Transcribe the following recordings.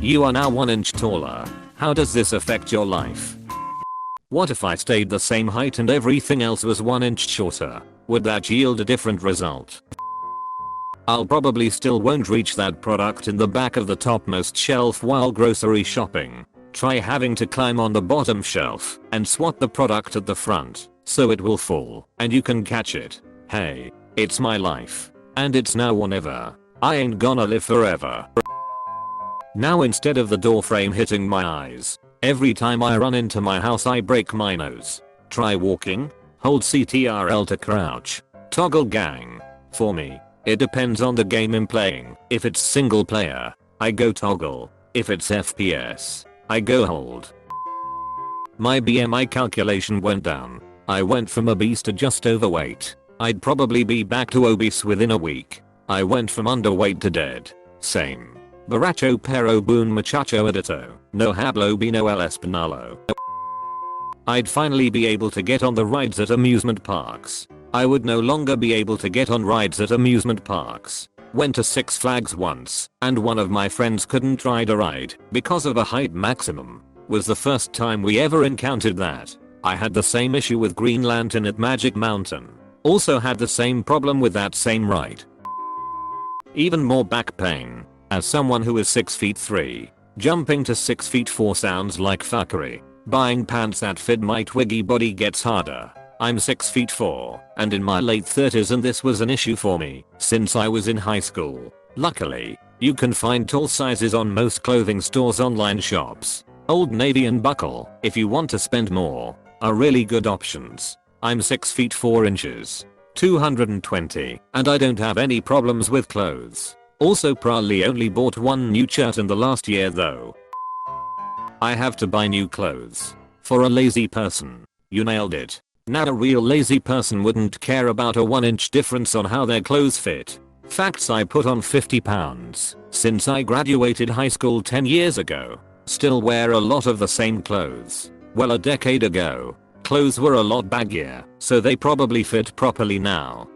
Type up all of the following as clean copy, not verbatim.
You are now 1 inch taller. How does this affect your life? What if I stayed the same height and everything else was 1 inch shorter? Would that yield a different result? I'll probably still won't reach that product in the back of the topmost shelf while grocery shopping. Try having to climb on the bottom shelf and swat the product at the front so it will fall and you can catch it. Hey, it's my life. And it's now or never. I ain't gonna live forever. Now instead of the door frame hitting my eyes, every time I run into my house I break my nose. Try walking. Hold CTRL to crouch. Toggle gang. For me, it depends on the game I'm playing. If it's single player, I go toggle. If it's FPS, I go hold. My BMI calculation went down. I went from obese to just overweight. I'd probably be back to obese within a week. I went from underweight to dead. Same. Borracho pero boon muchacho edito. No hablo bino el españolo. I'd finally be able to get on the rides at amusement parks. I would no longer be able to get on rides at amusement parks. Went to Six Flags once, and one of my friends couldn't ride a ride because of a height maximum. Was the first time we ever encountered that. I had the same issue with Green Lantern at Magic Mountain. Also had the same problem with that same ride. Even more back pain. As someone who is 6 feet 3, jumping to 6 feet 4 sounds like fuckery. Buying pants that fit my twiggy body gets harder. I'm 6 feet 4 and in my late 30s and this was an issue for me since I was in high school. Luckily, you can find tall sizes on most clothing stores, online shops. Old Navy and Buckle, if you want to spend more, are really good options. I'm 6 feet 4 inches, 220, and I don't have any problems with clothes. Also probably only bought one new shirt in the last year though. I have to buy new clothes. For a lazy person. You nailed it. Now a real lazy person wouldn't care about a 1 inch difference on how their clothes fit. Facts: I put on 50 pounds since I graduated high school 10 years ago. Still wear a lot of the same clothes. Well, a decade ago, clothes were a lot baggier, so they probably fit properly now.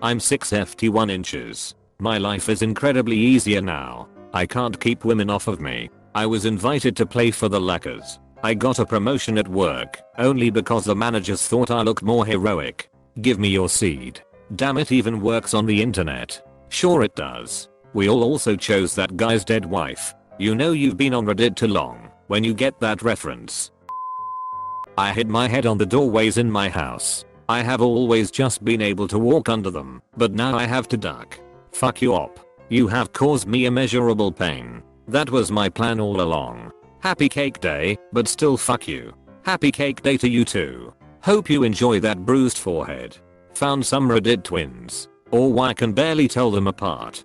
I'm 6'1" 1 inches. My life is incredibly easier now. I can't keep women off of me. I was invited to play for the Lakers. I got a promotion at work only because the managers thought I looked more heroic. Give me your seed. Damn, it even works on the internet. Sure it does. We all also chose that guy's dead wife. You know you've been on Reddit too long when you get that reference. I hit my head on the doorways in my house. I have always just been able to walk under them, but now I have to duck. Fuck you up. You have caused me immeasurable pain. That was my plan all along. Happy cake day, but still fuck you. Happy cake day to you too. Hope you enjoy that bruised forehead. Found some Reddit twins. Or I can barely tell them apart.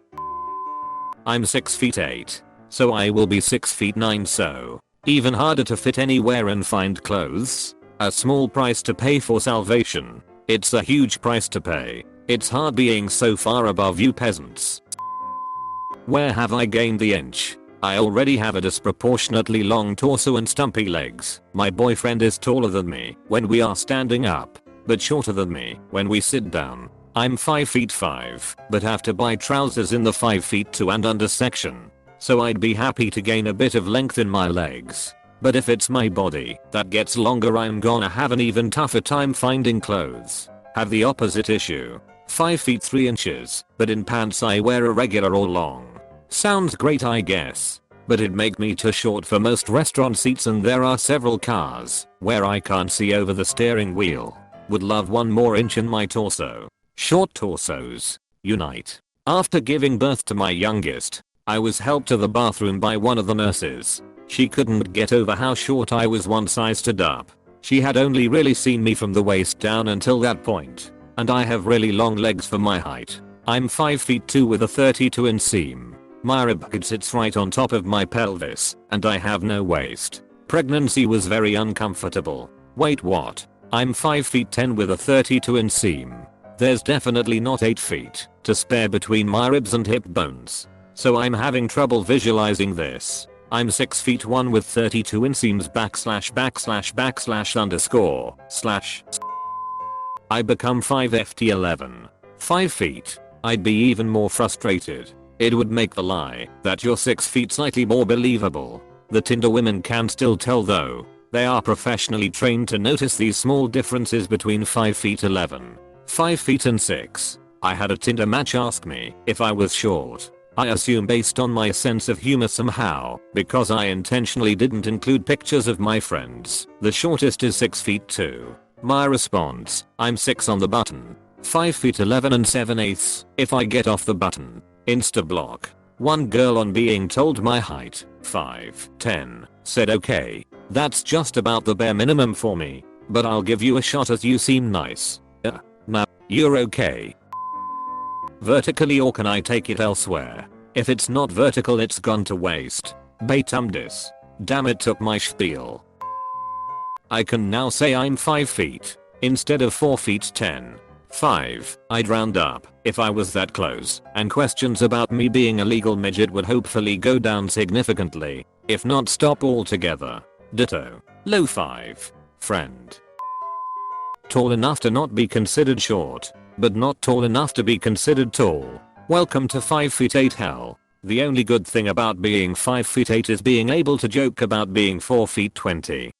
I'm 6 feet 8. So I will be 6 feet 9, so even harder to fit anywhere and find clothes. A small price to pay for salvation. It's a huge price to pay. It's hard being so far above you peasants. Where have I gained the inch? I already have a disproportionately long torso and stumpy legs. My boyfriend is taller than me when we are standing up, but shorter than me when we sit down. I'm 5 feet 5, but have to buy trousers in the 5 feet 2 and under section. So I'd be happy to gain a bit of length in my legs. But if it's my body that gets longer, I'm gonna have an even tougher time finding clothes. Have the opposite issue. 5 feet 3 inches, but in pants I wear a regular or long. Sounds great, I guess, but it'd make me too short for most restaurant seats, and there are several cars where I can't see over the steering wheel. Would love 1 more inch in my torso. Short torsos unite. After giving birth to my youngest, I was helped to the bathroom by one of the nurses. She couldn't get over how short I was, one size stood up. She had only really seen me from the waist down until that point, and I have really long legs for my height. I'm 5 feet 2 with a 32 inch seam. My ribcage sits right on top of my pelvis, and I have no waist. Pregnancy was very uncomfortable. Wait, what? I'm 5 feet 10 with a 32 inch seam. There's definitely not 8 feet to spare between my ribs and hip bones. So I'm having trouble visualizing this. I'm 6 feet 1 with 32 inseams //////. I become 5 ft 11. 5 feet. I'd be even more frustrated. It would make the lie that you're 6 feet slightly more believable. The Tinder women can still tell though. They are professionally trained to notice these small differences between 5 feet 11, 5 feet and 6. I had a Tinder match ask me if I was short. I assume based on my sense of humor somehow, because I intentionally didn't include pictures of my friends. The shortest is 6 feet 2. My response, I'm 6 on the button. 5 feet 11 and 7/8 if I get off the button. Insta block. One girl on being told my height, 5'10", said okay. That's just about the bare minimum for me. But I'll give you a shot as you seem nice. Nah, you're okay. Vertically or can I take it elsewhere? If it's not vertical it's gone to waste. Baitumdis. Damn it took my spiel. I can now say I'm 5 feet. Instead of 4 feet 10. 5. I'd round up if I was that close, and questions about me being a legal midget would hopefully go down significantly, if not stop altogether. Ditto. Low 5. Friend. Tall enough to not be considered short, but not tall enough to be considered tall. Welcome to 5 feet 8 hell. The only good thing about being 5 feet 8 is being able to joke about being 4 feet 20.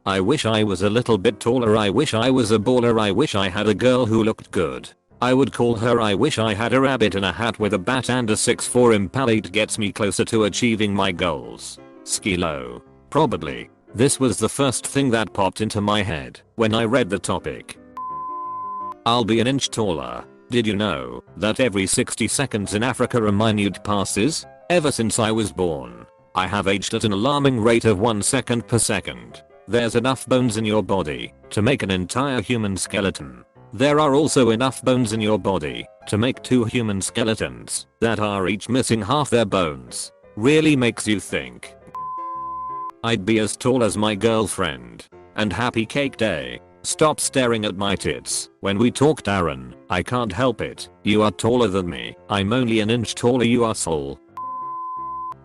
I wish I was a little bit taller. I wish I was a baller. I wish I had a girl who looked good. I would call her I wish I had a rabbit in a hat with a bat and a 6'4" Impala. It gets me closer to achieving my goals. Skilo. Probably. This was the first thing that popped into my head when I read the topic. I'll be an inch taller. Did you know that every 60 seconds in Africa a minute passes? Ever since I was born, I have aged at an alarming rate of 1 second per second. There's enough bones in your body to make an entire human skeleton. There are also enough bones in your body to make 2 human skeletons that are each missing half their bones. Really makes you think. I'd be as tall as my girlfriend. And happy cake day. Stop staring at my tits. When we talk Darren, I can't help it. You are taller than me. I'm only an inch taller, you asshole.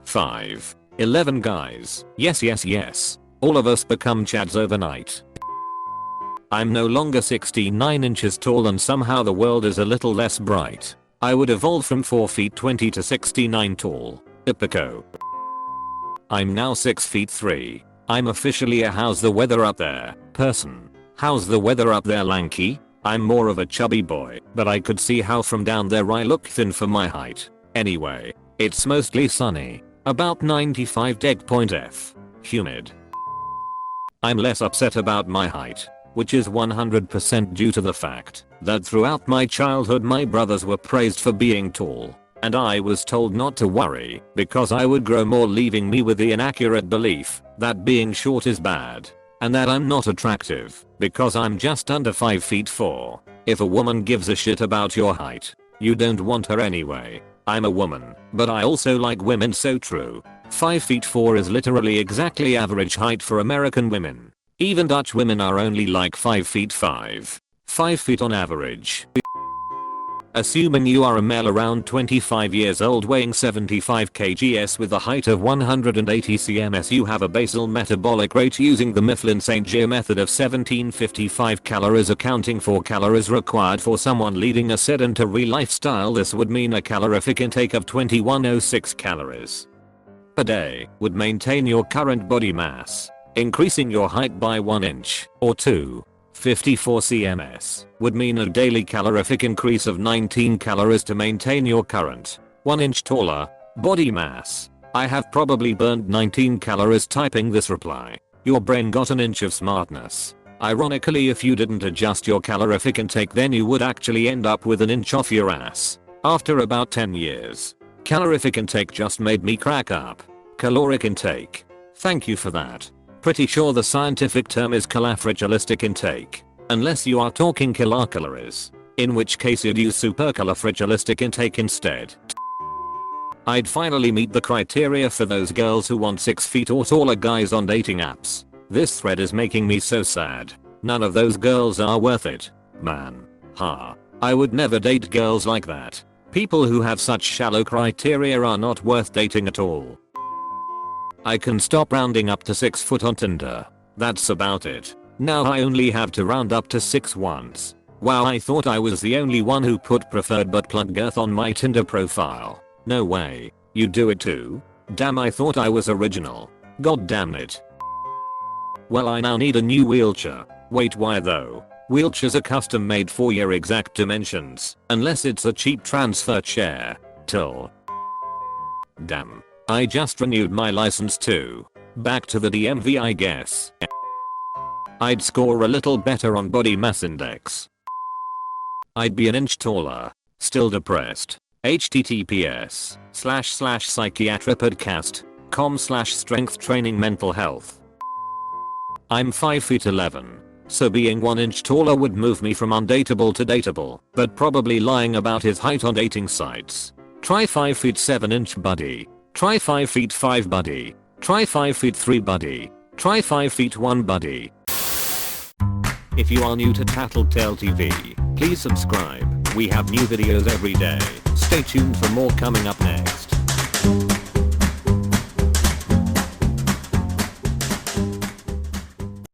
5. 11 guys. Yes. All of us become chads overnight. I'm no longer 69 inches tall and somehow the world is a little less bright. I would evolve from 4 feet 20 to 69 tall. Epico. I'm now 6 feet 3. I'm officially a how's the weather up there person. How's the weather up there lanky? I'm more of a chubby boy, but I could see how from down there I look thin for my height. Anyway, it's mostly sunny. About 95°F. Humid. I'm less upset about my height, which is 100% due to the fact that throughout my childhood my brothers were praised for being tall, and I was told not to worry because I would grow more, leaving me with the inaccurate belief that being short is bad, and that I'm not attractive because I'm just under 5 feet 4. If a woman gives a shit about your height, you don't want her anyway. I'm a woman, but I also like women, so true. 5 feet 4 is literally exactly average height for American women. Even Dutch women are only like 5 feet 5. 5 feet on average. Assuming you are a male around 25 years old weighing 75 kgs with a height of 180 cms, you have a basal metabolic rate using the Mifflin-St. Cyr method of 1755 calories, accounting for calories required for someone leading a sedentary lifestyle. This would mean a calorific intake of 2106 calories per day would maintain your current body mass. Increasing your height by 1 inch or 254 cms would mean a daily calorific increase of 19 calories to maintain your current 1 inch taller body mass. I have probably burned 19 calories typing this reply. Your brain got an inch of smartness. Ironically, if you didn't adjust your calorific intake, then you would actually end up with an inch off your ass. After about 10 years. Calorific intake just made me crack up. Caloric intake. Thank you for that. Pretty sure the scientific term is calafrigilistic intake. Unless you are talking kilocalories. In which case you'd use supercalifragilistic intake instead. I'd finally meet the criteria for those girls who want 6 feet or taller guys on dating apps. This thread is making me so sad. None of those girls are worth it. Man. Ha. I would never date girls like that. People who have such shallow criteria are not worth dating at all. I can stop rounding up to 6 foot on Tinder. That's about it. Now I only have to round up to 6 once. Wow, I thought I was the only one who put preferred butt plug girth on my Tinder profile. No way. You do it too? Damn, I thought I was original. God damn it. Well, I now need a new wheelchair. Wait, why though? Wheelchairs are custom made for your exact dimensions. Unless it's a cheap transfer chair. Till. Damn. I just renewed my license too. Back to the DMV, I guess. I'd score a little better on body mass index. I'd be an inch taller. Still depressed. https://psychiatripodcast.com/strength training mental health. I'm 5 feet 11. So being 1 inch taller would move me from undateable to dateable, but probably lying about his height on dating sites. Try 5 feet 7 inch buddy. Try 5 feet 5 buddy. Try 5 feet 3 buddy. Try 5 feet 1 buddy. If you are new to Tattletale TV, please subscribe. We have new videos every day. Stay tuned for more coming up next.